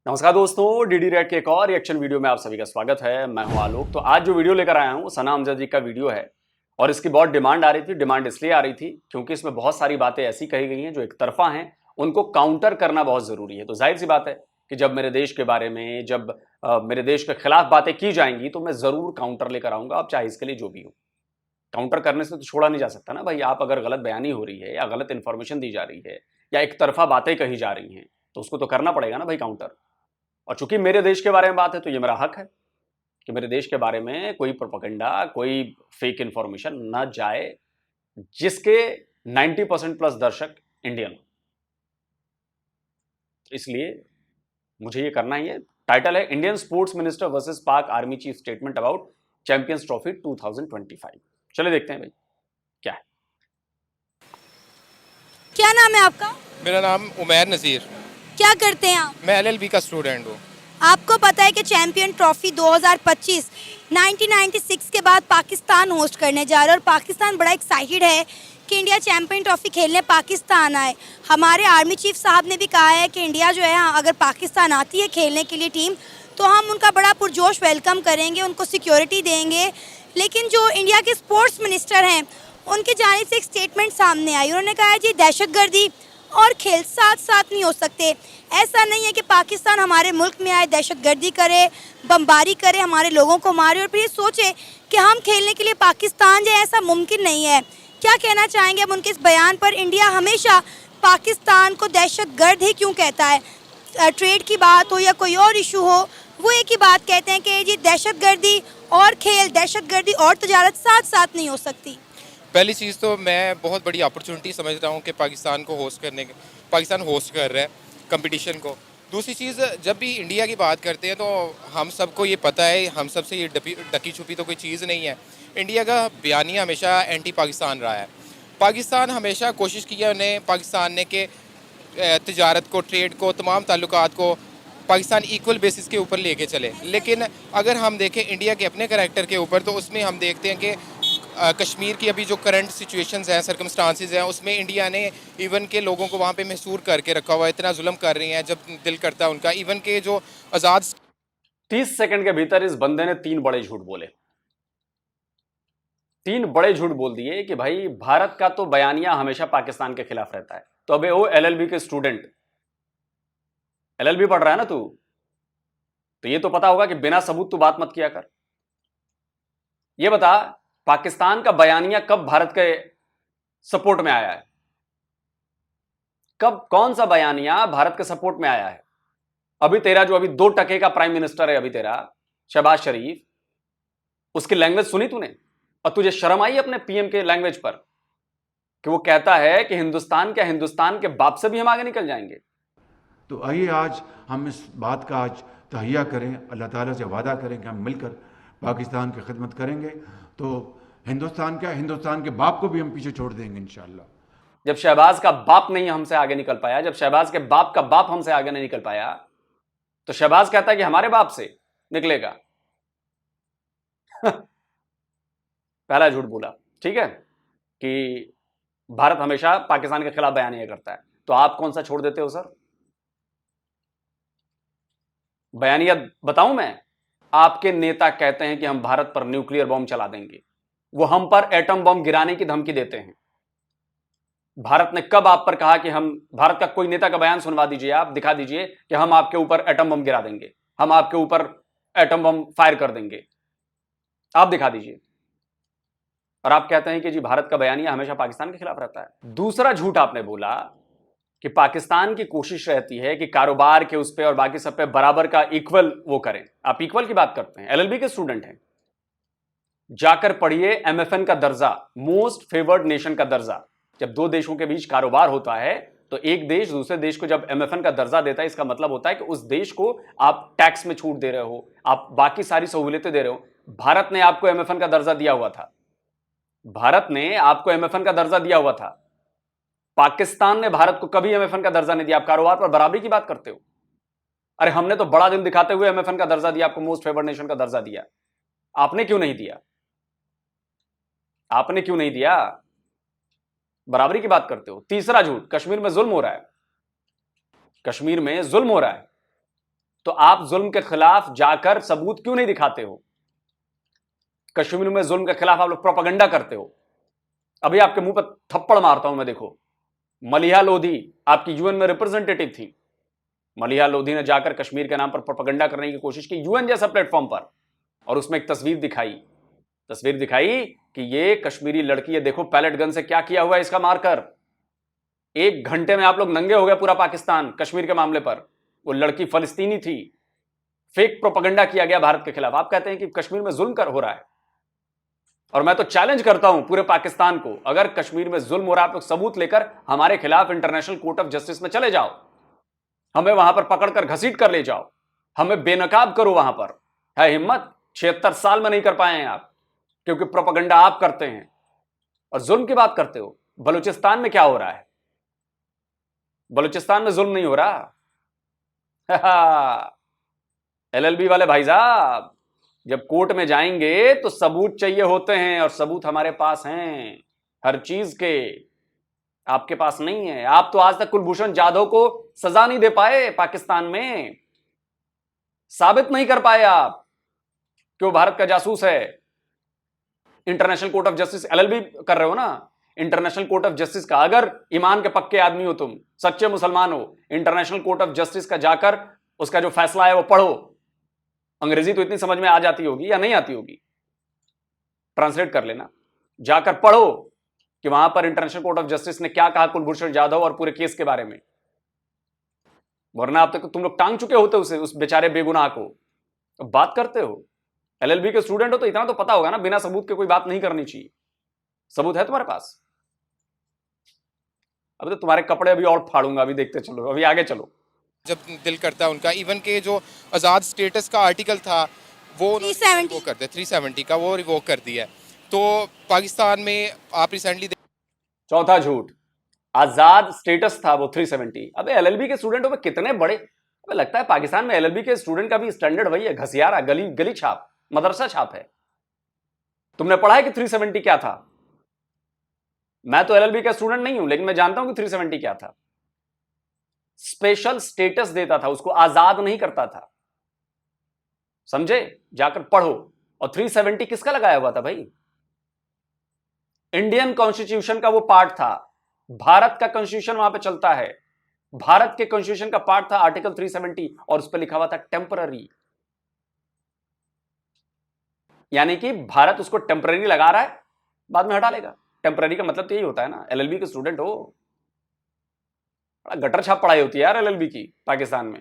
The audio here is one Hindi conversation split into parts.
नमस्कार दोस्तों, डीडी रेड के एक और रिएक्शन वीडियो में आप सभी का स्वागत है। मैं हूं आलोक। तो आज जो वीडियो लेकर आया हूं सना अमजद जी का वीडियो है और इसकी बहुत डिमांड आ रही थी। डिमांड इसलिए आ रही थी क्योंकि इसमें बहुत सारी बातें ऐसी कही गई हैं जो एक तरफा हैं, उनको काउंटर करना बहुत जरूरी है। तो जाहिर सी बात है कि जब मेरे देश के बारे में मेरे देश के खिलाफ बातें की जाएंगी तो मैं जरूर काउंटर लेकर आऊंगा, अब चाहे इसके लिए जो भी हो। काउंटर करने से तो छोड़ा नहीं जा सकता ना भाई। आप अगर गलत बयानी हो रही है या गलत इंफॉर्मेशन दी जा रही है या एक तरफा बातें कही जा रही हैं तो उसको तो करना पड़ेगा ना भाई काउंटर। और चूंकि मेरे देश के बारे में बात है तो ये मेरा हक है कि मेरे देश के बारे में कोई प्रोपेगेंडा, कोई फेक इंफॉर्मेशन न जाए जिसके 90% प्लस दर्शक इंडियन हो। इसलिए मुझे ये करना ही है। टाइटल है इंडियन स्पोर्ट्स मिनिस्टर वर्सेस पाक army chief statement about champions trophy 2025। चले देखते हैं भाई क्या है। क्या नाम है आपका? मेरा नाम उमैर नज़ीर। क्या करते हैं आप? मैं एलएलबी का स्टूडेंट हूँ। आपको पता है कि चैंपियन ट्रॉफी 2025 1996 के बाद पाकिस्तान होस्ट करने जा रहा है और पाकिस्तान बड़ा एक्साइटेड है कि इंडिया चैंपियन ट्रॉफी खेलने पाकिस्तान आए। हमारे आर्मी चीफ साहब ने भी कहा है कि इंडिया जो है अगर पाकिस्तान आती है खेलने के लिए टीम तो हम उनका बड़ा पुरजोश वेलकम करेंगे, उनको सिक्योरिटी देंगे। लेकिन जो इंडिया के स्पोर्ट्स मिनिस्टर हैं उनकी जानिब से एक स्टेटमेंट सामने आई। उन्होंने कहा है जी दहशतगर्दी और खेल साथ साथ नहीं हो सकते। ऐसा नहीं है कि पाकिस्तान हमारे मुल्क में आए, दहशतगर्दी करे, बमबारी करे, हमारे लोगों को मारे और फिर ये सोचे कि हम खेलने के लिए पाकिस्तान जाए, ऐसा मुमकिन नहीं है। क्या कहना चाहेंगे अब उनके इस बयान पर? इंडिया हमेशा पाकिस्तान को दहशतगर्द ही क्यों कहता है? ट्रेड की बात हो या कोई और इशू हो, वो एक ही बात कहते हैं कि जी दहशतगर्दी और खेल, दहशतगर्दी और तजारत साथ साथ नहीं हो सकती। पहली चीज़ तो मैं बहुत बड़ी अपॉर्चुनिटी समझता हूँ कि पाकिस्तान होस्ट कर रहा है कंपटीशन को। दूसरी चीज़, जब भी इंडिया की बात करते हैं तो हम सबको ये पता है, हम सबसे ये डकी छुपी तो कोई चीज़ नहीं है। इंडिया का बयानिया हमेशा एंटी पाकिस्तान रहा है। पाकिस्तान हमेशा कोशिश की है उन्हें पाकिस्तान ने कि तिजारत को, ट्रेड को, तमाम ताल्लुकात को पाकिस्तान इक्वल बेसिस के ऊपर लेके चले। लेकिन अगर हम देखें इंडिया के अपने करैक्टर के ऊपर तो उसमें हम देखते हैं कि कश्मीर की अभी जो करंट सिचुएशंस हैं, सर्कमस्टांसिस हैं, उसमें इंडिया ने इवन के लोगों को वहाँ पे महसूर करके रखा हुआ है। इतना जुल्म कर रही हैं जब दिल करता है उनका। इवन के जो आज़ाद 30 सेकंड के भीतर इस बंदे ने 3 बड़े झूठ बोले। 3 बड़े झूठ बोल दिए कि भाई भारत का तो बयानिया हमेशा पाकिस्तान के खिलाफ रहता है। तो अबे वो एलएलबी के स्टूडेंट, एलएलबी पढ़ रहा है ना तू, तो ये तो पता होगा कि बिना सबूत तू बात मत किया कर। ये बता पाकिस्तान का बयानिया कब भारत के सपोर्ट में आया है? कब कौन सा बयानिया भारत के सपोर्ट में आया है? अभी तेरा जो अभी 2 टके का प्राइम मिनिस्टर है अभी तेरा शहबाज शरीफ, उसकी लैंग्वेज सुनी तूने? और तुझे शर्म आई अपने पीएम के लैंग्वेज पर कि वो कहता है कि हिंदुस्तान क्या, हिंदुस्तान के बाप से भी हम आगे निकल जाएंगे। तो आइए आज हम इस बात का आज तहैया करें, अल्लाह ताला से वादा करें कि हम मिलकर पाकिस्तान की खिदमत करेंगे। तो हिंदुस्तान क्या, हिंदुस्तान के बाप को भी हम पीछे छोड़ देंगे इंशाअल्लाह। जब शहबाज का बाप नहीं हमसे आगे निकल पाया, जब शहबाज के बाप का बाप हमसे आगे नहीं निकल पाया, तो शहबाज कहता है कि हमारे बाप से निकलेगा। पहला झूठ बोला, ठीक है, कि भारत हमेशा पाकिस्तान के खिलाफ बयानिया करता है। तो आप कौन सा छोड़ देते हो सर? बयानिया बताऊं मैं? आपके नेता कहते हैं कि हम भारत पर न्यूक्लियर बॉम्ब चला देंगे, वो हम पर एटम बॉम्ब गिराने की धमकी देते हैं। भारत ने कब आप पर कहा कि हम, भारत का कोई नेता का बयान सुनवा दीजिए, आप दिखा दीजिए कि हम आपके ऊपर एटम बम गिरा देंगे, हम आपके ऊपर एटम बम फायर कर देंगे, आप दिखा दीजिए। और आप कहते हैं कि जी भारत का बयानिया हमेशा पाकिस्तान के खिलाफ रहता है। दूसरा झूठ आपने बोला कि पाकिस्तान की कोशिश रहती है कि कारोबार के उस पे और बाकी सब पे बराबर का इक्वल वो करें। आप इक्वल की बात करते हैं, एलएलबी के स्टूडेंट हैं, जाकर पढ़िए एमएफएन का दर्जा, मोस्ट फेवर्ड नेशन का दर्जा। जब 2 देशों के बीच कारोबार होता है तो एक देश दूसरे देश को जब एमएफएन का दर्जा देता है, इसका मतलब होता है कि उस देश को आप टैक्स में छूट दे रहे हो, आप बाकी सारी सहूलियतें दे रहे हो। भारत ने आपको एमएफएन का दर्जा दिया हुआ था, भारत ने आपको एमएफएन का दर्जा दिया हुआ था। पाकिस्तान ने भारत को कभी एमएफएन का दर्जा नहीं दिया। आप कारोबार पर बराबरी की बात करते हो। अरे हमने तो बड़ा दिन दिखाते हुए एमएफएन का दर्जा दिया, आपको मोस्ट फेवर्ड नेशन का दर्जा दिया। आपने क्यों नहीं दिया? आपने क्यों नहीं दिया? बराबरी की बात करते हो। तीसरा झूठ, कश्मीर में जुल्म हो रहा है, कश्मीर में जुल्म हो रहा है। तो आप जुल्म के खिलाफ जाकर सबूत क्यों नहीं दिखाते हो? कश्मीर में जुल्म के खिलाफ आप लोग प्रोपेगेंडा करते हो। अभी आपके मुंह पर थप्पड़ मारता हूं मैं, देखो। मलिहा लोधी आपकी यूएन में रिप्रेजेंटेटिव थी। मलिहा लोधी ने जाकर कश्मीर के नाम पर प्रोपेगेंडा करने की कोशिश की यूएन जैसा प्लेटफॉर्म पर, और उसमें एक तस्वीर दिखाई कि ये कश्मीरी लड़की, ये देखो पैलेट गन से क्या किया हुआ है इसका मारकर। 1 घंटे में आप लोग नंगे हो गए पूरा पाकिस्तान कश्मीर के मामले पर। वो लड़की फलस्तीनी थी। फेक प्रोपेगेंडा किया गया भारत के खिलाफ। आप कहते हैं कि कश्मीर में जुल्म हो रहा है, और मैं तो चैलेंज करता हूं पूरे पाकिस्तान को, अगर कश्मीर में जुल्म हो रहा है आप लोग सबूत लेकर हमारे खिलाफ इंटरनेशनल कोर्ट ऑफ जस्टिस में चले जाओ, हमें वहां पर पकड़कर घसीट कर ले जाओ, हमें बेनकाब करो। वहां पर है हिम्मत? 76 साल में नहीं कर पाए हैं आप, क्योंकि प्रोपेगेंडा आप करते हैं और जुल्म की बात करते हो। बलूचिस्तान में क्या हो रहा है? बलूचिस्तान में जुल्म नहीं हो रहा। एलएलबी वाले भाई साहब, जब कोर्ट में जाएंगे तो सबूत चाहिए होते हैं, और सबूत हमारे पास हैं हर चीज के, आपके पास नहीं है। आप तो आज तक कुलभूषण जाधव को सजा नहीं दे पाए पाकिस्तान में, साबित नहीं कर पाए आप कि वो भारत का जासूस है। International court of justice LLB कर रहे हो ना, इंटरनेशनल कोर्ट ऑफ जस्टिस का, अगर ईमान के पक्के आदमी हो, तुम सच्चे मुसलमान हो, इंटरनेशनल कोर्ट ऑफ जस्टिस का जाकर उसका जो फैसला है वो पढ़ो। अंग्रेजी तो इतनी समझ में आ जाती होगी या नहीं आती होगी, ट्रांसलेट कर लेना, जाकर पढ़ो कि वहां पर इंटरनेशनल कोर्ट ऑफ जस्टिस ने क्या कहा कुलभूषण जाधव और पूरे केस के बारे में। वरना अब तक तुम लोग टांग चुके होते उस बेचारे बेगुनाह को। अब बात करते हो, एलएलबी के स्टूडेंट हो तो इतना तो पता होगा ना, बिना सबूत के कोई बात नहीं करनी चाहिए। सबूत है तुम्हारे पास? अब तो तुम्हारे कपड़े अभी और फाड़ूंगा, अभी देखते चलो, अभी आगे चलो। जब दिल करता है उनका, इवन के जो आज़ाद स्टेटस का आर्टिकल था वो 370 वो करते 370 का वो रिवोक कर दिया है। तो पाकिस्तान में आप रिसेंटली चौथा झूठ, आजाद स्टेटस था वो 370। अबे एलएलबी के स्टूडेंट हो कितने बड़े, अबे लगता है पाकिस्तान में एलएलबी के स्टूडेंट का भी स्टैंडर्ड वही है, घसियारा, गली छाप, मदरसा छाप है। तुमने पढ़ा है कि 370 क्या था? मैं तो एलएलबी का स्टूडेंट नहीं हूं, लेकिन मैं जानता हूं कि 370 क्या था। स्पेशल स्टेटस देता था उसको, आजाद नहीं करता था, समझे? जाकर पढ़ो। और 370 किसका लगाया हुआ था भाई? इंडियन कॉन्स्टिट्यूशन का वो पार्ट था, भारत का कॉन्स्टिट्यूशन वहां पे चलता है, भारत के कॉन्स्टिट्यूशन का पार्ट था आर्टिकल 370, और उस पर लिखा हुआ था टेम्पररी। यानी कि भारत उसको टेम्पररी लगा रहा है, बाद में हटा लेगा। टेम्पररी का मतलब तो यही होता है ना। एलएलबी के स्टूडेंट हो, बड़ा गटर छाप पढ़ाई होती है यार एलएलबी की पाकिस्तान में।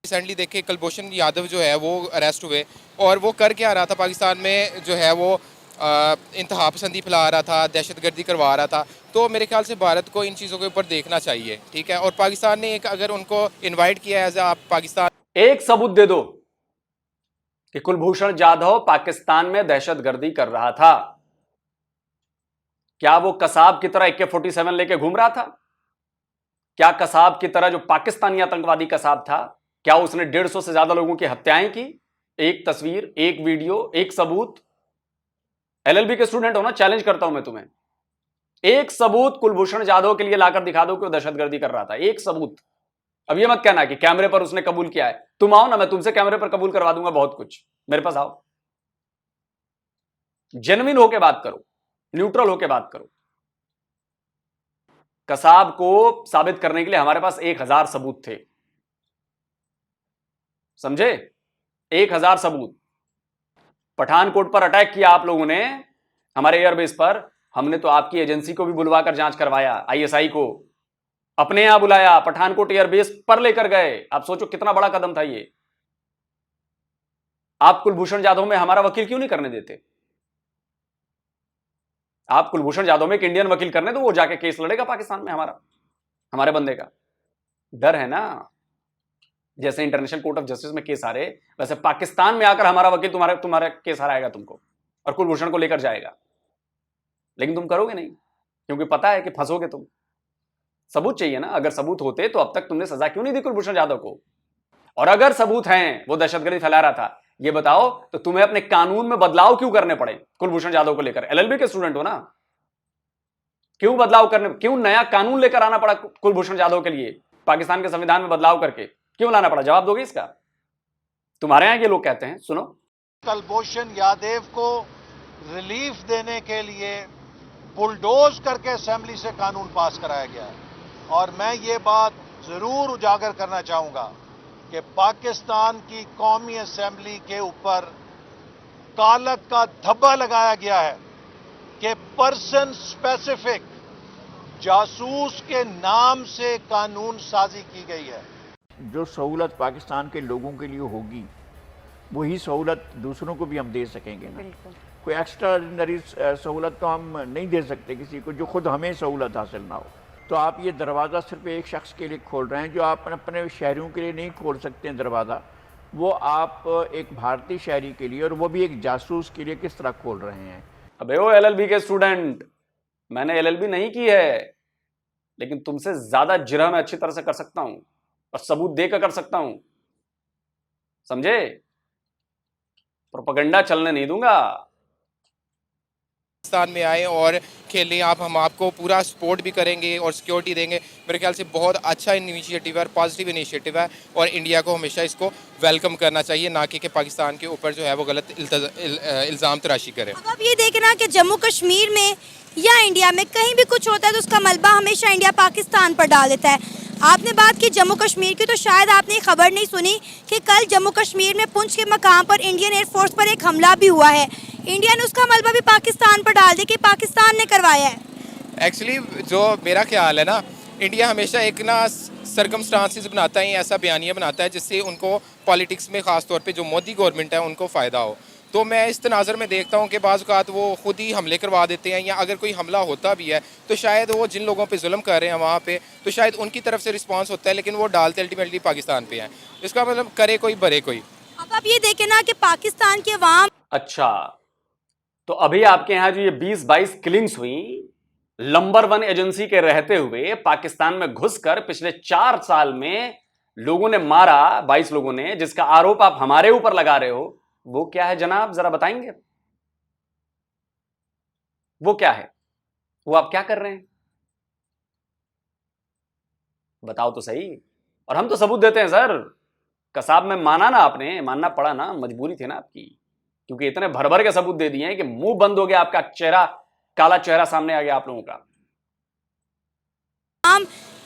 रिसेंटली देखे कुलभूषण यादव जो है वो अरेस्ट हुए, और वो कर क्या रहा था पाकिस्तान में, जो है वो इंतहा पसंदी फैला रहा था, दहशतगर्दी करवा रहा था। तो मेरे ख्याल से भारत को इन चीज़ों के ऊपर देखना चाहिए, ठीक है। और पाकिस्तान ने एक अगर उनको इनवाइट किया एज आप पाकिस्तान, एक सबूत दे दो कि कुलभूषण जाधव पाकिस्तान में दहशतगर्दी कर रहा था। क्या वो कसाब की तरह AK-47 लेके घूम रहा था? क्या कसाब की तरह जो पाकिस्तानी आतंकवादी कसाब था, क्या उसने 150 से ज्यादा लोगों की हत्याएं की? एक तस्वीर, एक वीडियो, एक सबूत। एलएलबी के स्टूडेंट हो ना, चैलेंज करता हूं मैं तुम्हें, एक सबूत कुलभूषण जाधव के लिए लाकर दिखा दो कि वो दहशतगर्दी कर रहा था, एक सबूत। अब ये मत कहना कि कैमरे पर उसने कबूल किया है। तुम आओ ना, मैं तुमसे कैमरे पर कबूल करवा दूंगा बहुत कुछ, मेरे पास आओ। जेन्युइन होके बात करो, न्यूट्रल होके बात करो। कसाब को साबित करने के लिए हमारे पास 1000 सबूत थे, समझे? 1000 सबूत। पठानकोट पर अटैक किया आप लोगों ने हमारे एयरबेस पर, हमने तो आपकी एजेंसी को भी बुलवाकर जांच करवाया, आईएसआई को अपने यहां बुलाया, पठानकोट एयरबेस पर लेकर गए। आप सोचो कितना बड़ा कदम था ये। आप कुलभूषण जाधव में हमारा वकील क्यों नहीं करने देते? आप कुलभूषण जाधव में एक इंडियन वकील करने दो, वो जाके केस लड़ेगा पाकिस्तान में हमारा, हमारे बंदे का। डर है ना, जैसे इंटरनेशनल कोर्ट ऑफ जस्टिस में केस आ रहे, वैसे पाकिस्तान में आकर हमारा वकील तुम्हारा केस हराएगा तुमको और कुलभूषण को लेकर जाएगा। लेकिन तुम करोगे नहीं, क्योंकि पता है कि फंसोगे तुम। सबूत चाहिए ना, अगर सबूत होते तो अब तक तुमने सजा क्यों नहीं दी कुलभूषण जाधव को? और अगर सबूत हैं वो दहशतगर्दी फैला रहा था, ये बताओ, तो तुम्हें अपने कानून में बदलाव क्यों करने पड़े कुलभूषण जाधव को लेकर? एलएलबी के स्टूडेंट हो ना, क्यों बदलाव करने, क्यों नया कानून लेकर आना पड़ा कुलभूषण जाधव के लिए, पाकिस्तान के संविधान में बदलाव करके क्यों लाना पड़ा? जवाब दोगे इसका? तुम्हारे यहां ये लोग कहते हैं, सुनो। कुलभूषण यादव को रिलीफ देने के लिए बुलडोज करके असेंबली से कानून पास कराया गया है। और मैं ये बात जरूर उजागर करना चाहूंगा कि पाकिस्तान की कौमी असेंबली के ऊपर कालक का धब्बा लगाया गया है कि पर्सन स्पेसिफिक जासूस के नाम से कानून साजी की गई है। जो सहूलत पाकिस्तान के लोगों के लिए होगी वही सहूलत दूसरों को भी हम दे सकेंगे ना। कोई एक्स्ट्राऑर्डिनरी सहूलत तो हम नहीं दे सकते किसी को जो खुद हमें सहूलत हासिल ना हो। तो आप ये दरवाज़ा सिर्फ एक शख्स के लिए खोल रहे हैं, जो आप अपने शहरियों के लिए नहीं खोल सकते हैं दरवाज़ा, वो आप एक भारतीय शहरी के लिए और वो भी एक जासूस के लिए किस तरह खोल रहे हैं। अबे ओ एलएलबी के स्टूडेंट, मैंने एलएलबी नहीं की है, लेकिन तुमसे ज्यादा जिरह मैं अच्छी तरह से कर सकता हूं और सबूत देकर कर सकता हूं, समझे? प्रोपेगेंडा चलने नहीं दूंगा। पाकिस्तान में आए और खेलें आप, हम आपको पूरा सपोर्ट भी करेंगे और सिक्योरिटी देंगे। मेरे ख्याल से बहुत अच्छा इनिशिएटिव है, पॉजिटिव इनिशिएटिव है और इंडिया को हमेशा इसको वेलकम करना चाहिए, ना कि पाकिस्तान के ऊपर जो है वो गलत इल्ज़ाम तराशी करे। अब आप ये देखना कि जम्मू कश्मीर में या इंडिया में कहीं भी कुछ होता है तो उसका मलबा हमेशा इंडिया पाकिस्तान पर डाल देता है। आपने बात की जम्मू कश्मीर की, तो शायद आपने खबर नहीं सुनी कि कल जम्मू कश्मीर में पुंछ के मकाम पर इंडियन एयरफोर्स पर एक हमला भी हुआ है। इंडिया ने उसका मलबा भी पाकिस्तान पर डाल दिया कि पाकिस्तान ने करवाया है। एक्चुअली जो मेरा ख्याल है ना, इंडिया हमेशा एक ना सरकमस्टांसिस बनाता है, ऐसा बयानिया बनाता है जिससे उनको पॉलिटिक्स में ख़ास तौर पे जो मोदी गवर्नमेंट है उनको फ़ायदा हो। तो मैं इस तनाज़र में देखता हूँ कि बाज़ औक़ात वो ख़ुद ही हमले करवा देते हैं, या अगर कोई हमला होता भी है तो शायद वो जिन लोगों पे जुल्म कर रहे हैं वहाँ पे, तो शायद उनकी तरफ से रिस्पांस होता है, लेकिन वो डालते अल्टीमेटली पाकिस्तान पे हैं। इसका मतलब करे कोई भरे कोई। अब आप ये देखें ना कि पाकिस्तान के अवाम, अच्छा, तो अभी आपके यहां जो ये 20-22 किलिंग्स हुई, नंबर 1 एजेंसी के रहते हुए पाकिस्तान में घुसकर पिछले 4 साल में लोगों ने मारा, 22 लोगों ने, जिसका आरोप आप हमारे ऊपर लगा रहे हो, वो क्या है जनाब? जरा बताएंगे वो क्या है? वो आप क्या कर रहे हैं? बताओ तो सही। और हम तो सबूत देते हैं सर। कसाब में माना ना आपने, मानना पड़ा ना, मजबूरी थी ना आपकी, क्योंकि इतने भर भर के सबूत दे दिए हैं कि मुंह बंद हो गया, आपका चेहरा, काला चेहरा सामने आ गया आप लोगों का।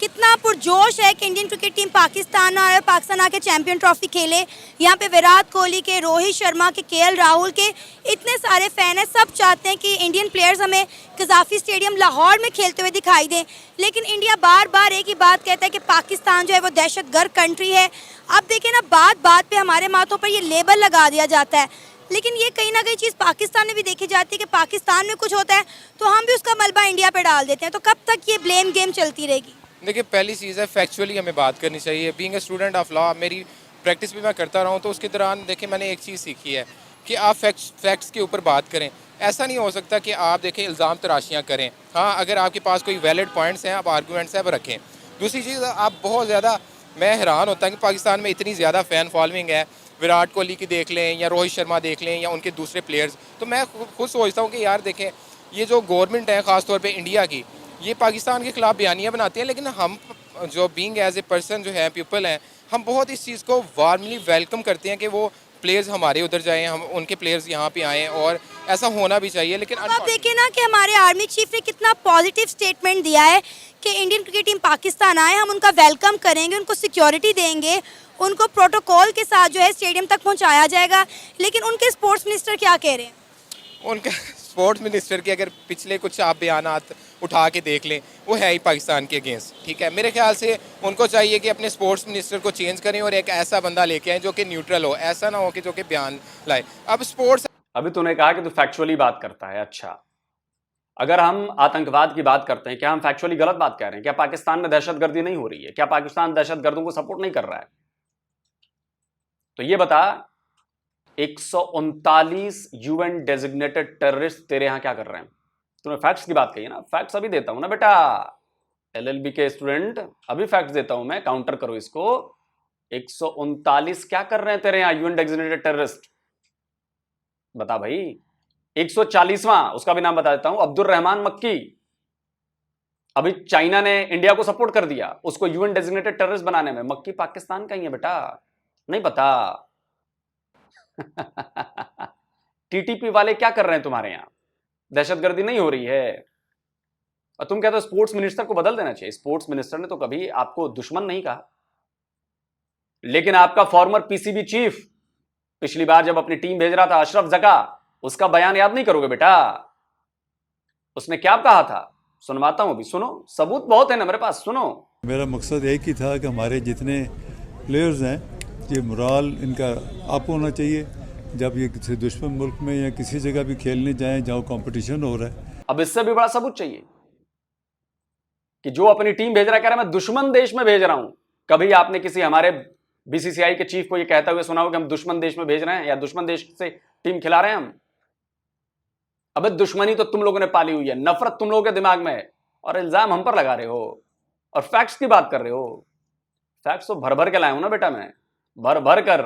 कितना पुरजोश है कि इंडियन क्रिकेट टीम पाकिस्तान आए, पाकिस्तान आके चैंपियन ट्रॉफी खेले। यहाँ पे विराट कोहली के, रोहित शर्मा के, केएल राहुल के इतने सारे फैन हैं। सब चाहते हैं कि इंडियन प्लेयर्स हमें कज़ाफ़ी स्टेडियम लाहौर में खेलते हुए दिखाई दें, लेकिन इंडिया बार बार एक ही बात कहता है कि पाकिस्तान जो है वो दहशतगर्द कंट्री है। अब देखिए ना, बात बात पे हमारे माथों पर ये लेबल लगा दिया जाता है, लेकिन ये कहीं ना कहीं चीज़ पाकिस्तान में भी देखी जाती है कि पाकिस्तान में कुछ होता है तो हम भी उसका मलबा इंडिया पे डाल देते हैं। तो कब तक ये ब्लेम गेम चलती रहेगी? देखिए, पहली चीज़ है फैक्चुअली हमें बात करनी चाहिए। Being a student of law, मेरी प्रैक्टिस भी मैं करता रहा हूँ, तो उसके दौरान देखिए मैंने एक चीज़ सीखी है कि आप फैक्ट्स के ऊपर बात करें। ऐसा नहीं हो सकता कि आप देखें इल्ज़ाम तराशियाँ करें। हाँ, अगर आपके पास कोई वैलिड पॉइंट्स हैं, आप आर्गूमेंट्स हैं, वो रखें। दूसरी चीज़, आप बहुत ज़्यादा, मैं हैरान होता हूँ कि पाकिस्तान में इतनी ज़्यादा फ़ैन फॉलोइंग है। विराट कोहली की देख लें या रोहित शर्मा देख लें या उनके दूसरे प्लेयर्स, तो मैं खुद सोचता हूँ कि यार देखें, ये जो गवर्नमेंट है ख़ास तौर पे इंडिया की, ये पाकिस्तान के ख़िलाफ़ बयानियाँ बनाती हैं, लेकिन हम जो बीइंग एज ए पर्सन जो है, पीपल हैं, हम बहुत इस चीज़ को वार्मली वेलकम करते हैं कि वो प्लेयर्स हमारे उधर जाएँ, हम उनके प्लेयर्स यहाँ पे आएँ, और ऐसा होना भी चाहिए। लेकिन आप देखिए ना कि हमारे आर्मी चीफ ने कितना पॉजिटिव स्टेटमेंट दिया है कि इंडियन क्रिकेट टीम पाकिस्तान आए, हम उनका वेलकम करेंगे, उनको सिक्योरिटी देंगे, उनको प्रोटोकॉल के साथ जो है स्टेडियम तक पहुंचाया जाएगा। लेकिन उनके स्पोर्ट्स मिनिस्टर क्या कह रहे हैं? उनके स्पोर्ट्स मिनिस्टर के अगर पिछले कुछ आप बयानात उठा के देख लें, वो है ही पाकिस्तान के अगेंस्ट। ठीक है, मेरे ख्याल से उनको चाहिए कि अपने स्पोर्ट्स मिनिस्टर को चेंज करें और एक ऐसा बंदा लेके आए जो कि न्यूट्रल हो, ऐसा ना हो कि जो कि बयान लाए। अब स्पोर्ट्स, अभी तूने कहा कि तू फैक्चुअली बात करता है। अच्छा, अगर हम आतंकवाद की बात करते हैं, क्या हम फैक्चुअली गलत बात कह रहे हैं? क्या पाकिस्तान में दहशतगर्दी नहीं हो रही है? क्या पाकिस्तान दहशतगर्दों को सपोर्ट नहीं कर रहा है? तो ये बता, 139 यूएन डेजिग्नेटेड टेररिस्ट तेरे यहां क्या कर रहे हैं? तूने फैक्ट्स की बात कही है ना, फैक्ट्स अभी देता हूं ना बेटा, एलएलबी के स्टूडेंट, अभी फैक्ट्स देता हूं मैं, काउंटर करो इसको। 139 क्या कर रहे हैं तेरे यहां यूएन डेजिग्नेटेड टेररिस्ट? बता भाई। 140वां, उसका भी नाम बता देता हूं, अब्दुल रहमान मक्की। अभी चाइना ने इंडिया को सपोर्ट कर दिया उसको यूएन डेजिग्नेटेड टेररिस्ट बनाने में। मक्की पाकिस्तान का ही है बेटा, नहीं पता? टीटीपी वाले क्या कर रहे हैं तुम्हारे यहां? दहशतगर्दी नहीं हो रही है? और तुम कहते हो स्पोर्ट्स मिनिस्टर को बदल देना चाहिए। स्पोर्ट्स मिनिस्टर ने तो कभी आपको दुश्मन नहीं कहा, लेकिन आपका फॉर्मर पीसीबी चीफ पिछली बार जब अपनी टीम भेज रहा था अशरफ जका, उसका बयान याद नहीं करोगे बेटा? उसने क्या कहा था? सुनवाता हूं, भी सुनो, सबूत बहुत है ना मेरे पास, सुनो। मेरा मकसद एक ही था कि हमारे जितने प्लेयर्स हैं ये मोराल इनका अप होना चाहिए जब ये किसी दुश्मन मुल्क में या किसी जगह भी खेलने जाएं जहाँ कंपटीशन हो रहा है। अब इससे भी बड़ा सबूत चाहिए कि जो अपनी टीम भेज रहा है, कह रहा है मैं दुश्मन देश में भेज रहा हूं। कभी आपने किसी हमारे बीसीसीआई के चीफ को यह कहता हुए सुना हो कि हम दुश्मन देश में भेज रहे हैं या दुश्मन देश से टीम खिला रहे हैं हम? अबे दुश्मनी तो तुम लोगों ने पाली हुई है, नफरत तुम लोगों के दिमाग में है, और इल्जाम हम पर लगा रहे हो और फैक्ट्स की बात कर रहे हो। फैक्ट्स तो भर भर के लाया हूं ना बेटा, मैं भर भर कर।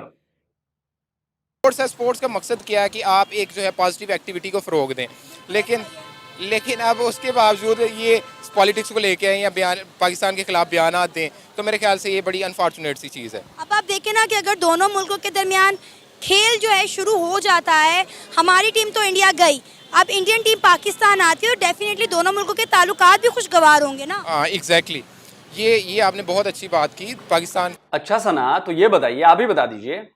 स्पोर्ट्स का मकसद क्या है कि आप एक जो है पॉजिटिव एक्टिविटी को फ़रोग दें, लेकिन अब उसके बावजूद ये पॉलिटिक्स को लेके आए या बयान पाकिस्तान के खिलाफ बयान दें, तो मेरे ख्याल से ये बड़ी अनफॉर्चुनेट सी चीज़ है। अब आप देखें ना कि अगर दोनों मुल्कों के दरमियान खेल जो है शुरू हो जाता है, हमारी टीम तो इंडिया गई, अब इंडियन टीम पाकिस्तान आती है और डेफिनेटली दोनों मुल्कों के ताल्लुकात भी खुशगवार होंगे ना। हाँ एग्जैक्टली, ये आपने बहुत अच्छी बात की। पाकिस्तान अच्छा सना, तो ये बताइए, आप ही बता दीजिए,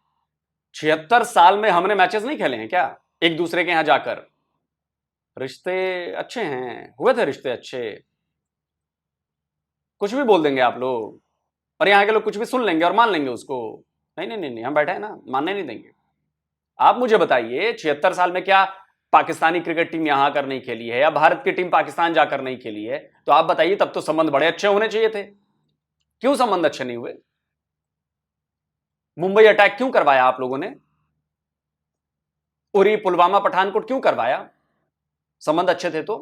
76 साल में हमने मैचेस नहीं खेले हैं क्या एक दूसरे के यहां जाकर? रिश्ते अच्छे हैं, हुए थे रिश्ते अच्छे, कुछ भी बोल देंगे आप लोग और यहाँ के लोग कुछ भी सुन लेंगे और मान लेंगे उसको। नहीं नहीं नहीं नहीं, हम बैठे हैं ना, मानने नहीं देंगे। आप मुझे बताइए 76 साल में क्या पाकिस्तानी क्रिकेट टीम यहां आकर नहीं खेली है या भारत की टीम पाकिस्तान जाकर नहीं खेली है? तो आप बताइए, तब तो संबंध बड़े अच्छे होने चाहिए थे। क्यों संबंध अच्छे नहीं हुए? मुंबई अटैक क्यों करवाया आप लोगों ने? उरी, पुलवामा, पठानकोट क्यों करवाया? संबंध अच्छे थे तो।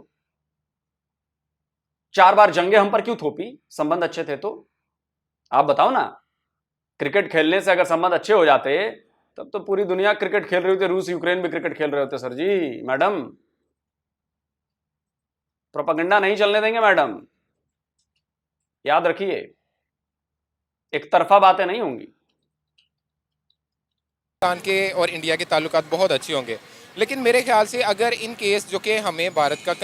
4 बार जंगे हम पर क्यों थोपी? संबंध अच्छे थे तो। आप बताओ ना, क्रिकेट खेलने से अगर संबंध अच्छे हो जाते तब तो पूरी दुनिया क्रिकेट खेल रही होती, रूस यूक्रेन भी क्रिकेट खेल रहे होते। सर जी, मैडम, प्रोपेगेंडा नहीं चलने देंगे मैडम, याद रखिए, एक तरफा बातें नहीं होंगी। पाकिस्तान के और इंडिया के ताल्लुकात बहुत अच्छे होंगे, लेकिन मेरे ख्याल से अगर इन केस जो कि हमें भारत का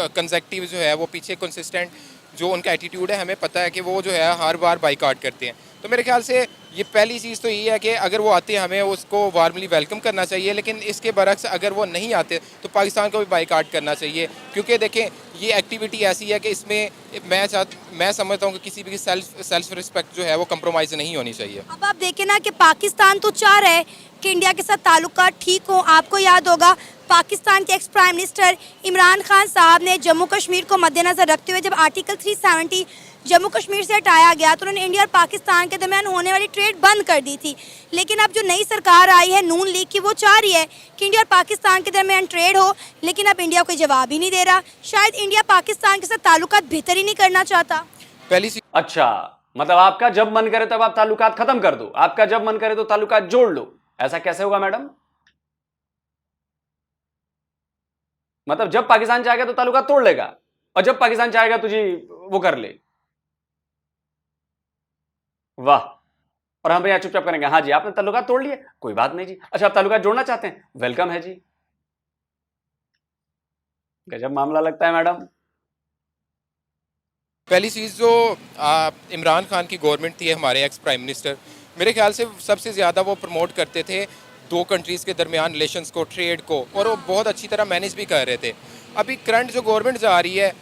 कंसेक्टिव जो है वो पीछे कंसिस्टेंट जो उनका एटीट्यूड है, हमें पता है कि वो जो है हर बार बाइकआउट करते हैं, तो मेरे ख्याल से ये पहली चीज़ तो ये है कि अगर वो आते हैं हमें उसको वार्मली वेलकम करना चाहिए। लेकिन इसके बरक्स अगर वो नहीं आते तो पाकिस्तान को भी बाइकआउट करना चाहिए, क्योंकि देखें ये एक्टिविटी ऐसी है कि इसमें मैं समझता हूँ कि किसी भी सेल्फ रिस्पेक्ट जो है वो कंप्रोमाइज़ नहीं होनी चाहिए। अब आप देखें ना कि पाकिस्तान तो चाह रहा है कि इंडिया के साथ ताल्लुकात ठीक हो। आपको याद होगा पाकिस्तान के ex prime minister Imran Khan साहब ने जम्मू कश्मीर को मद्देनजर रखते हुए जब आर्टिकल 370 जम्मू कश्मीर से हटाया गया तो उन्होंने इंडिया और पाकिस्तान के दरमियान होने वाली ट्रेड बंद कर दी थी। लेकिन अब जो नई सरकार आई है नून लीग की, वो चाह रही है कि इंडिया और पाकिस्तान के दरमियान ट्रेड हो, लेकिन अब इंडिया कोई जवाब ही नहीं दे रहा। शायद इंडिया पाकिस्तान के साथ ताल्लुकात बेहतर ही नहीं करना चाहता। पहली अच्छा, मतलब आपका जब मन करे तब आप ताल्लुकात खत्म कर दो, आपका जब मन करे तो ताल्लुकात जोड़ लो, ऐसा कैसे होगा मैडम? मतलब जब पाकिस्तान चाहेगा तो ताल्लुकात तोड़ लेगा और जब पाकिस्तान चाहेगा तो जी वो कर ले। वाह, और हम यहां चुपचाप करेंगे हाँ जी आपने ताल्लुकात तोड़ लिए, कोई बात नहीं जी। अच्छा, आप ताल्लुकात जोड़ना चाहते हैं, वेलकम है जी। गजब मामला लगता है मैडम। पहली चीज़ जो इमरान खान की गवर्नमेंट थी, हमारे एक्स प्राइम मिनिस्टर, मेरे ख्याल से सबसे ज़्यादा वो प्रमोट करते थे दो कंट्रीज़ के दरमियान रिलेशंस को, ट्रेड को, और वो बहुत अच्छी तरह मैनेज भी कर रहे थे। अभी करंट जो गवर्नमेंट जा रही है,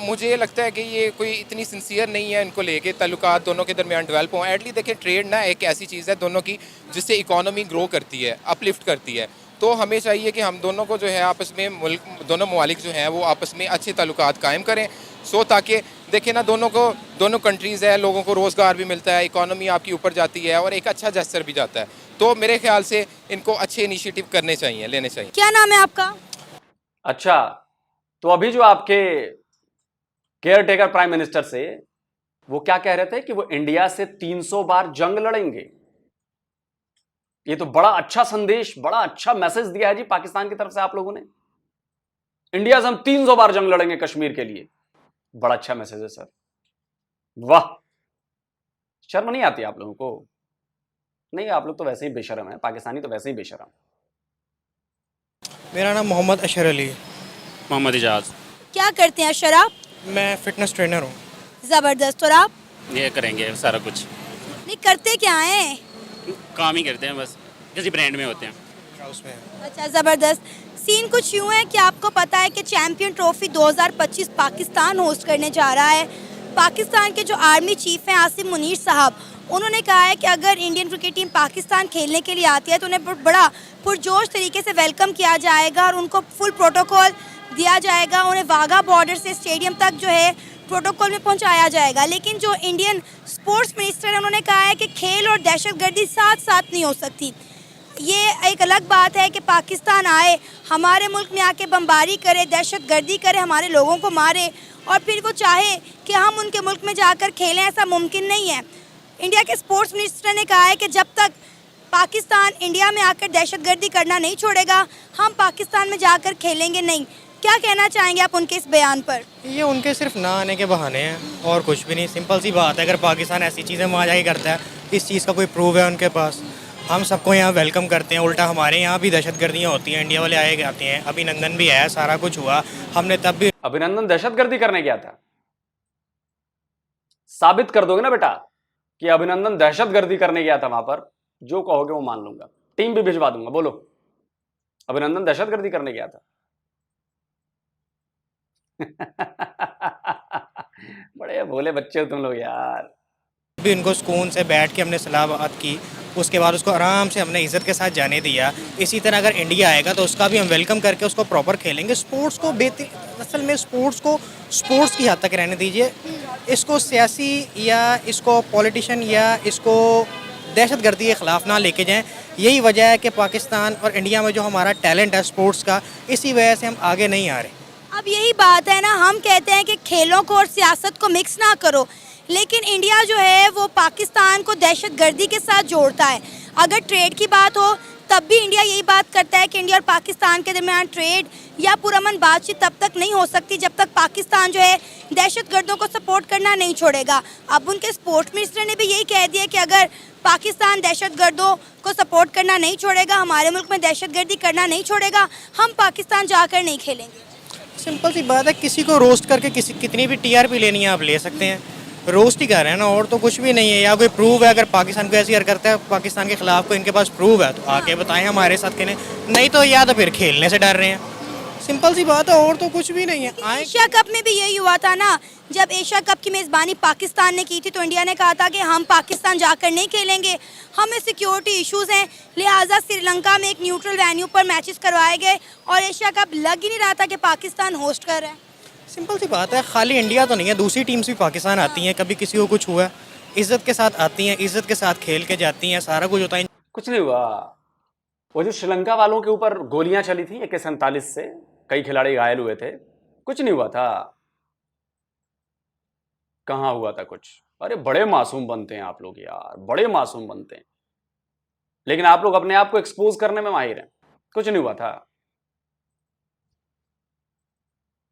मुझे लगता है कि ये कोई इतनी सिंसियर नहीं है इनको लेके ताल्लुकात दोनों के दरमियान डेवलप हों। एटलीस्ट देखिए, ट्रेड ना एक ऐसी चीज़ है दोनों की जिससे इकॉनमी ग्रो करती है, अपलिफ्ट करती है। तो हमें चाहिए कि हम दोनों को जो है आपस में दोनों ममालिक जो हैं वो आपस में अच्छे ताल्लुकात कायम करें, ताकि देखें ना दोनों कंट्रीज़ है, लोगों को रोज़गार भी मिलता है, इकॉनमी आपकी ऊपर जाती है और एक अच्छा जेस्चर भी जाता है। तो मेरे ख्याल से इनको अच्छे इनिशिएटिव करने चाहिए, लेने चाहिए। क्या नाम है आपका? अच्छा, तो अभी जो आपके केयर टेकर प्राइम मिनिस्टर से वो क्या कह रहे थे कि वो इंडिया से 300 बार जंग लड़ेंगे। ये तो बड़ा अच्छा संदेश, बड़ा अच्छा मैसेज दिया है जी पाकिस्तान की तरफ से आप लोगों ने। इंडिया से हम 300 बार जंग लड़ेंगे कश्मीर के लिए। बड़ा अच्छा मैसेज है सर, वाह। शर्म नहीं आती आप लोगों को? नहीं, आप लोग तो वैसे ही बेशर्म है, पाकिस्तानी तो वैसे ही बेशर्म। मेरा नाम मोहम्मद अशर अली है। मोहम्मद इजाज़। क्या करते हैं अशर आप? मैं फिटनेस ट्रेनर हूँ। ज़बरदस्त। और आप? ये करेंगे सारा कुछ, नहीं करते क्या हैं? काम ही करते हैं बस, किसी ब्रांड में होते हैं। उसमें अच्छा, ज़बरदस्त। सीन कुछ यूँ है कि आपको पता है कि चैम्पियन ट्रॉफी 2025 पाकिस्तान होस्ट करने जा रहा है। पाकिस्तान के जो आर्मी चीफ हैं आसिम मुनीर साहब, उन्होंने कहा है कि अगर इंडियन क्रिकेट टीम पाकिस्तान खेलने के लिए आती है तो उन्हें बड़ा पुरजोश तरीके से वेलकम किया जाएगा और उनको फुल प्रोटोकॉल दिया जाएगा। उन्हें वाघा बॉर्डर से स्टेडियम तक जो है प्रोटोकॉल में पहुंचाया जाएगा। लेकिन जो इंडियन स्पोर्ट्स मिनिस्टर है उन्होंने कहा है कि खेल और दहशतगर्दी साथ साथ नहीं हो सकती। ये एक अलग बात है कि पाकिस्तान आए, हमारे मुल्क में आके बमबारी करे, दहशतगर्दी करे, हमारे लोगों को मारे और फिर वो चाहे कि हम उनके मुल्क में जाकर खेलें, ऐसा मुमकिन नहीं है। इंडिया के स्पोर्ट्स मिनिस्टर ने कहा है कि जब तक पाकिस्तान इंडिया में आकर दहशतगर्दी करना नहीं छोड़ेगा, हम पाकिस्तान में जाकर खेलेंगे नहीं। क्या कहना चाहेंगे आप उनके इस बयान पर? ये उनके सिर्फ ना आने के बहाने हैं और कुछ भी नहीं। सिंपल सी बात है, अगर पाकिस्तान ऐसी चीज़ें वहाँ जाके करता है, इस चीज़ का कोई प्रूफ है उनके पास? हम सबको यहाँ वेलकम करते हैं, उल्टा हमारे यहाँ भी दहशतगर्दियाँ होती हैं, इंडिया वाले आए जाते हैं, अभिनंदन भी है, सारा कुछ हुआ, हमने तब भी। अभिनंदन दहशतगर्दी करने गया था? साबित कर दोगे ना बेटा कि अभिनंदन दहशतगर्दी करने गया था वहां पर? जो कहोगे वो मान लूंगा, टीम भी भिजवा दूंगा। बोलो, अभिनंदन दहशतगर्दी करने गया था? बड़े भोले बच्चे हो तुम लोग यार। भी उनको सुकून से बैठ के हमने सलाह बात की, उसके बाद उसको आराम से हमने इज़्ज़त के साथ जाने दिया। इसी तरह अगर इंडिया आएगा तो उसका भी हम वेलकम करके उसको प्रॉपर खेलेंगे। स्पोर्ट्स को असल में स्पोर्ट्स को स्पोर्ट्स की हद तक रहने दीजिए। इसको सियासी या इसको पॉलिटिशियन या इसको दहशतगर्दी के ख़िलाफ़ ना लेके जाएं। यही वजह है कि पाकिस्तान और इंडिया में जो हमारा टैलेंट है स्पोर्ट्स का, इसी वजह से हम आगे नहीं आ रहे। अब यही बात है ना, हम कहते हैं कि खेलों को और सियासत को मिक्स ना करो, लेकिन इंडिया जो है वो पाकिस्तान को दहशतगर्दी के साथ जोड़ता है। अगर ट्रेड की बात हो तब भी इंडिया यही बात करता है कि इंडिया और पाकिस्तान के दरमियान ट्रेड या पुरअमन बातचीत तब तक नहीं हो सकती जब तक पाकिस्तान जो है दहशतगर्दों को सपोर्ट करना नहीं छोड़ेगा। अब उनके स्पोर्ट्स मिनिस्टर ने भी यही कह दिया कि अगर पाकिस्तान दहशतगर्दों को सपोर्ट करना नहीं छोड़ेगा, हमारे मुल्क में दहशतगर्दी करना नहीं छोड़ेगा, हम पाकिस्तान जाकर नहीं खेलेंगे। सिंपल सी बात है, किसी को रोस्ट करके कितनी भी टीआरपी लेनी है आप ले सकते हैं, रोस्ट ही कर रहे हैं ना, और तो कुछ भी नहीं है। या कोई प्रूव है, अगर पाकिस्तान को ऐसी हरकत है पाकिस्तान के खिलाफ को इनके पास प्रूव है तो आके बताएं हमारे साथ खेलें, नहीं तो या तो फिर खेलने से डर रहे हैं। सिंपल सी बात है, और तो कुछ भी नहीं है। एशिया कप में भी यही हुआ था ना, जब एशिया कप की मेज़बानी पाकिस्तान ने की थी तो इंडिया ने कहा था कि हम पाकिस्तान जाकर नहीं खेलेंगे, हमें सिक्योरिटी इश्यूज़ हैं, लिहाजा श्रीलंका में एक न्यूट्रल वेन्यू पर मैचेस करवाए गए और एशिया कप लग ही नहीं रहा था कि पाकिस्तान होस्ट कर रहा है। सिंपल सी बात है, खाली इंडिया तो नहीं है, दूसरी टीम्स भी पाकिस्तान आती हैं, कभी किसी को कुछ हुआ इज़्ज़त के साथ आती हैं, इज़्ज़त के साथ खेल के जाती हैं, सारा कुछ होता है। कुछ नहीं हुआ। वो जो श्रीलंका वालों के ऊपर गोलियां चली थी AK-47 से, कई खिलाड़ी घायल हुए थे, कुछ नहीं हुआ था। कहाँ हुआ था कुछ? अरे बड़े मासूम बनते हैं आप लोग यार, बड़े मासूम बनते हैं, लेकिन आप लोग अपने आप को एक्सपोज करने में माहिर हैं। कुछ नहीं हुआ था।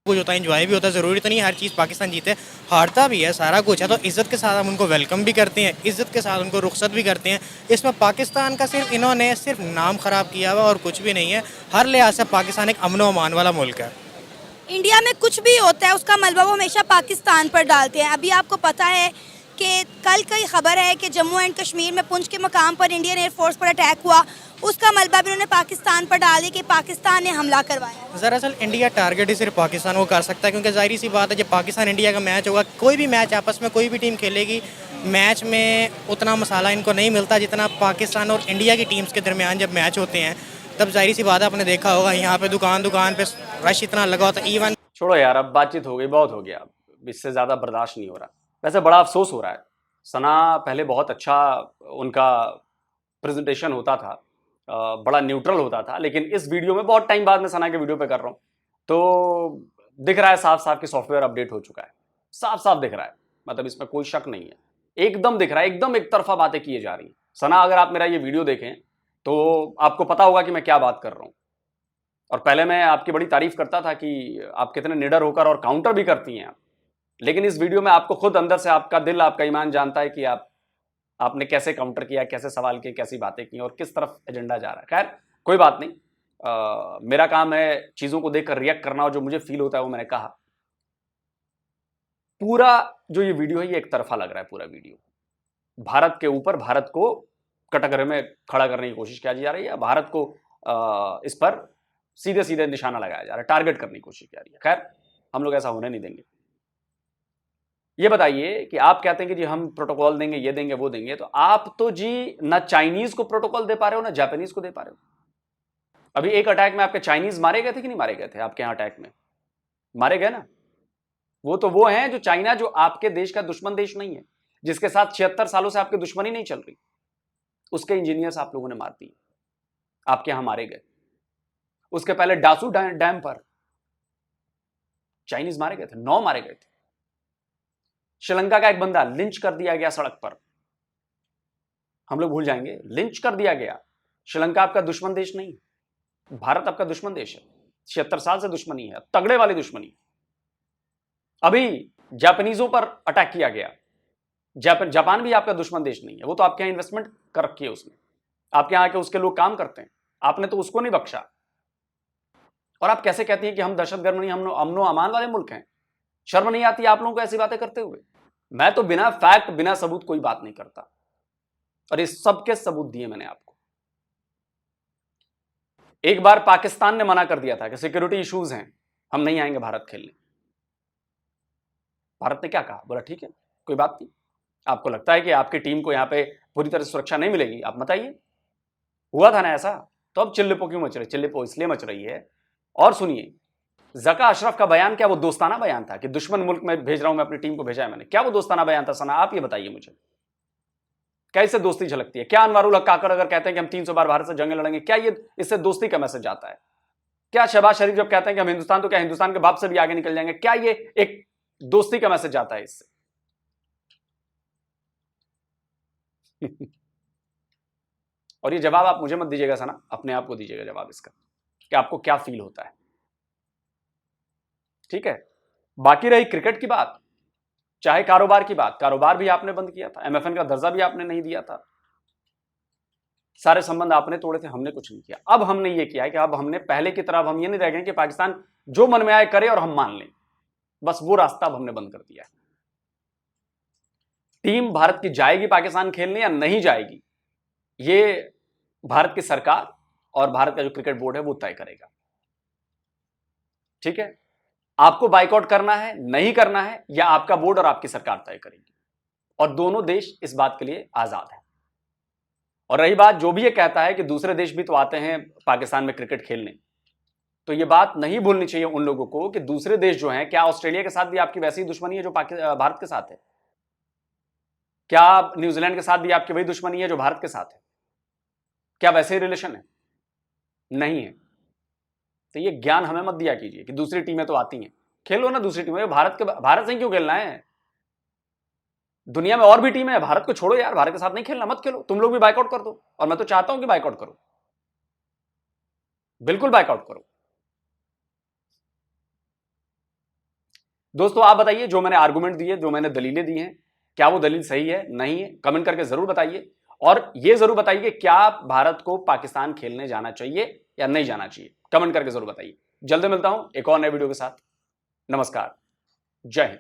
कुछ होता है, एंजॉय भी होता है, ज़रूरी तो नहीं हर चीज़ पाकिस्तान जीते, हारता भी है, सारा कुछ है, तो इज़्ज़त के साथ हम उनको वेलकम भी करते हैं, इज़्ज़त के साथ उनको रुखसत भी करते हैं। इसमें पाकिस्तान का सिर्फ इन्होंने सिर्फ नाम ख़राब किया हुआ और कुछ भी नहीं है। हर लिहाज से पाकिस्तान एक अमन व अमान वाला मुल्क है। इंडिया में कुछ भी होता है उसका मलबा वो हमेशा पाकिस्तान पर डालते हैं। अभी आपको पता है कि कल की खबर है कि जम्मू एंड कश्मीर में पुंछ के मकाम पर इंडियन एयरफोर्स पर अटैक हुआ, उसका मलबा भी उन्होंने पाकिस्तान पर डाल दिया कि पाकिस्तान ने हमला करवाया। दरअसल इंडिया टारगेट ही सिर्फ पाकिस्तान को कर सकता है, क्योंकि जाहिर सी बात है जब पाकिस्तान इंडिया का मैच होगा, कोई भी मैच आपस में कोई भी टीम खेलेगी, मैच में उतना मसाला इनको नहीं मिलता जितना पाकिस्तान और इंडिया की टीम्स के दरमियान जब मैच होते हैं, तब जाहिर सी बात है आपने देखा होगा यहाँ पे दुकान पे रश इतना लगा होता है। इवन छोड़ो यार, अब बातचीत हो गई, बहुत हो गया, इससे ज़्यादा बर्दाश्त नहीं हो रहा। वैसे बड़ा अफसोस हो रहा है, सना पहले बहुत अच्छा उनका प्रेजेंटेशन होता था, बड़ा न्यूट्रल होता था, लेकिन इस वीडियो में बहुत टाइम बाद मैं सना के वीडियो पे कर रहा हूँ तो दिख रहा है साफ साफ कि सॉफ्टवेयर अपडेट हो चुका है, साफ साफ दिख रहा है, मतलब इसमें कोई शक नहीं है, एकदम दिख रहा है, एकदम एक तरफा बातें की जा रही हैं। सना, अगर आप मेरा ये वीडियो देखें तो आपको पता होगा कि मैं क्या बात कर रहा हूँ। और पहले मैं आपकी बड़ी तारीफ करता था कि आप कितने निडर होकर और काउंटर भी करती हैं आप, लेकिन इस वीडियो में आपको खुद अंदर से आपका दिल, आपका ईमान जानता है कि आपने कैसे काउंटर किया, कैसे सवाल किए, कैसी बातें की और किस तरफ एजेंडा जा रहा है। खैर कोई बात नहीं, मेरा काम है चीजों को देखकर रिएक्ट करना और जो मुझे फील होता है वो मैंने कहा। पूरा जो ये वीडियो है ये एक तरफा लग रहा है। पूरा वीडियो भारत के ऊपर, भारत को कटघरे में खड़ा करने की कोशिश की जा रही है, भारत को इस पर सीधे सीधे निशाना लगाया जा रहा है, टारगेट करने की कोशिश की जा रही है। खैर हम लोग ऐसा होने नहीं देंगे। ये बताइए कि आप कहते हैं कि जी हम प्रोटोकॉल देंगे, ये देंगे, वो देंगे, तो आप तो जी ना चाइनीज को प्रोटोकॉल दे पा रहे हो ना जापानीज को दे पा रहे हो। अभी एक अटैक में आपके चाइनीज मारे गए थे कि नहीं मारे गए थे? आपके यहां अटैक में मारे गए ना। वो तो वो हैं जो चाइना, जो आपके देश का दुश्मन देश नहीं है, जिसके साथ 76 सालों से आपकी दुश्मनी नहीं चल रही, उसके इंजीनियर्स आप लोगों ने मार दिए, आपके यहां मारे गए। उसके पहले डासू डैम पर चाइनीज मारे गए थे, 9 मारे गए थे। श्रीलंका का एक बंदा लिंच कर दिया गया सड़क पर, हम लोग भूल जाएंगे? लिंच कर दिया गया। श्रीलंका आपका दुश्मन देश नहीं, भारत आपका दुश्मन देश है। 76 साल से दुश्मनी है, तगड़े वाली दुश्मनी। अभी जापानीजों पर अटैक किया गया। जापान भी आपका दुश्मन देश नहीं है, वो तो आपके यहां इन्वेस्टमेंट कर रखी है उसने, आपके यहां के उसके लोग काम करते हैं, आपने तो उसको नहीं बख्शा। और आप कैसे कहती हैं कि हम दहशतगर्द नहीं, हम अमनो अमान वाले मुल्क हैं? शर्म नहीं आती आप लोगों को ऐसी बातें करते हुए? मैं तो बिना फैक्ट, बिना सबूत कोई बात नहीं करता, और इस सबके सबूत दिए मैंने आपको। एक बार पाकिस्तान ने मना कर दिया था कि सिक्योरिटी इश्यूज हैं, हम नहीं आएंगे भारत खेलने। भारत ने क्या कहा? बोला ठीक है, कोई बात नहीं। आपको लगता है कि आपकी टीम को यहां पे पूरी तरह से सुरक्षा नहीं मिलेगी, आप बताइए। हुआ था ना ऐसा? तो अब चिल्लिपो क्यों मच रही? चिल्लिपो इसलिए मच रही है। और सुनिए, ज़का अशरफ का बयान, क्या वो दोस्ताना बयान था कि दुश्मन मुल्क में भेज रहा हूं मैं अपनी टीम को? भेजा है मैंने? क्या वो दोस्ताना बयान था सना? आप ये बताइए मुझे, कैसे दोस्ती झलकती है? क्या अनवारुल हक काकर अगर कहते हैं कि हम 300 बार भारत से जंग लड़ेंगे, क्या ये इससे दोस्ती का मैसेज आता है? क्या शहबाज शरीफ जब कहते हैं कि हम हिंदुस्तान, तो क्या हिंदुस्तान के बाप से भी आगे निकल जाएंगे? क्या ये एक दोस्ती का मैसेज आता है इससे? और ये जवाब आप मुझे मत दीजिएगा सना, अपने आप को दीजिएगा जवाब इसका कि आपको क्या फील होता है। ठीक है, बाकी रही क्रिकेट की बात, चाहे कारोबार की बात, कारोबार भी आपने बंद किया था, एमएफएन का दर्जा भी आपने नहीं दिया था, सारे संबंध आपने तोड़े थे, हमने कुछ नहीं किया। अब हमने ये किया है कि अब हमने पहले की तरह, हम ये नहीं रह गए कि पाकिस्तान जो मन में आए करे और हम मान लें, बस वो रास्ता अब हमने बंद कर दिया है। टीम भारत की जाएगी पाकिस्तान खेलने या नहीं जाएगी, ये भारत की सरकार और भारत का जो क्रिकेट बोर्ड है वो तय करेगा। ठीक है, आपको बाइकआउट करना है, नहीं करना है, या आपका बोर्ड और आपकी सरकार तय करेगी, और दोनों देश इस बात के लिए आजाद हैं। और रही बात, जो भी ये कहता है कि दूसरे देश भी तो आते हैं पाकिस्तान में क्रिकेट खेलने, तो ये बात नहीं भूलनी चाहिए उन लोगों को कि दूसरे देश जो हैं, क्या ऑस्ट्रेलिया के साथ भी आपकी वैसी ही दुश्मनी है जो भारत के साथ है? क्या न्यूजीलैंड के साथ भी आपकी वही दुश्मनी है जो भारत के साथ है? क्या वैसे ही रिलेशन है? नहीं है। तो ये ज्ञान हमें मत दिया कीजिए कि दूसरी टीमें तो आती हैं, खेलो ना दूसरी टीमें। भारत से क्यों खेलना है? दुनिया में और भी टीमें हैं, भारत को छोड़ो यार, भारत के साथ नहीं खेलना, मत खेलो। तुम लोग भी बाइकआउट कर दो, और मैं तो चाहता हूं कि बाइकआउट करो, बिल्कुल बाइकआउट करो। दोस्तों आप बताइए, जो मैंने आर्गुमेंट दिए, जो मैंने दलीलें दी हैं, क्या वो दलील सही है, नहीं है? कमेंट करके जरूर बताइए, और ये जरूर बताइए कि क्या भारत को पाकिस्तान खेलने जाना चाहिए या नहीं जाना चाहिए। कमेंट करके जरूर बताइए। जल्दी मिलता हूं एक और नए वीडियो के साथ। नमस्कार, जय हिंद।